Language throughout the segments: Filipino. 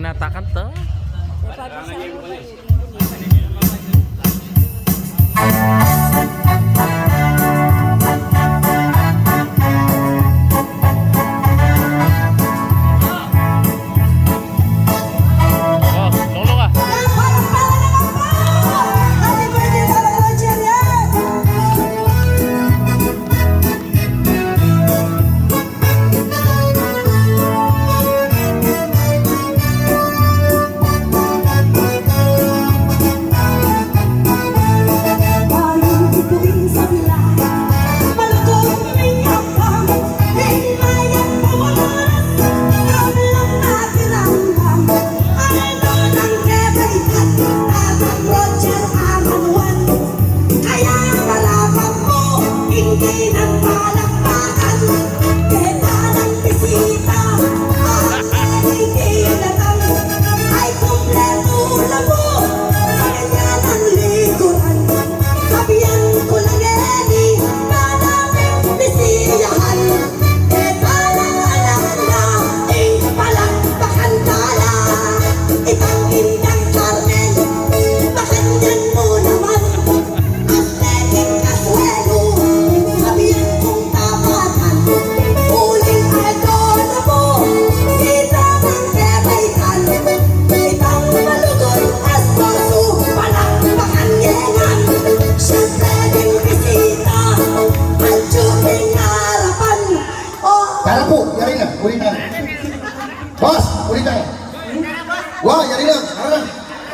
tinatakan to.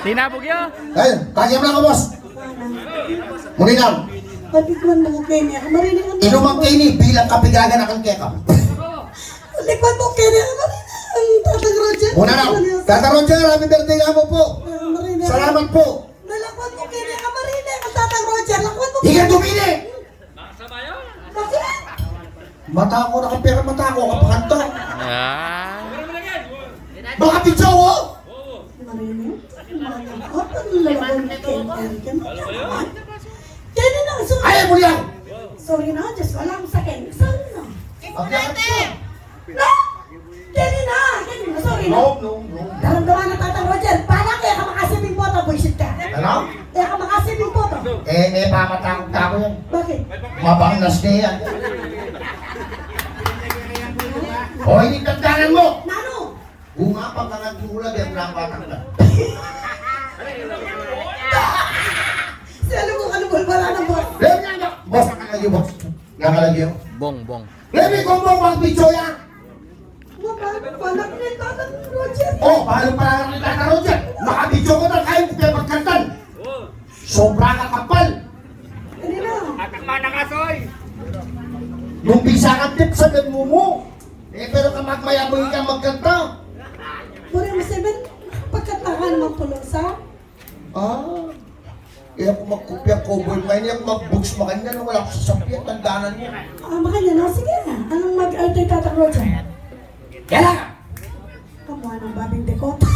Tinabog yun. Ay, kanyam lang ka, boss. Muninam. Patikman mo kini. Marinig ang Inumang kini bilang kapigagan akong kekap. patikman mo kini. Marinig ang Tatang Roger. Muna na. Tatang Roger, happy birthday nga mo po. Marinig. Salamat po. Nalakwat mo kini. Marinig ang Tatang Roger. Lakwat mo kini. Higa dumini. Bakit? Mata ko, nakapira mata ko, kapakanto. Ah. Baka pizza ko. Marinig. Kini na. Ayaw mo yan. Sorry na. Just walang sakit. Sorry na. Paglakat ko. No! Kini na. Kini na. Sorry na. No. Daramdaman ng Tatang Roger. Paano kaya ka makasibing boto? Buisit ka. Ano? Kaya ka makasibing boto. Pamatakot ako yan. Bakit? Mabangnas na yan. O, hindi tagdanan mo. Nano? Gumapang ka nga gulag yan lang batang na. Salo mo wala ng boss. Lebi nga, boss, nakalagyo, boss. Nakalagyo. Bong. Lebi, kung mo mag-video yan. Panak na yung Tatang Roger. Oh, paano pala ng Tatang Roger? Nakabidyo ko na kayo, kaya magkantan. Sobra ka kapal. Kanina. Nung bisa ka tip sa ganmo mo. Pero ka magmayamoy ka magkanta. Mura mo 7, pagkataka naman pulosa. Kaya kung magkopya cowboy mine, kaya kung mag-books makanya nung wala ko sa sapiyan, tandaanan mo. Makanya no? Sige na. Anong mag-arte Tatang Roger? Kaya! Kamuha ng babing dekota.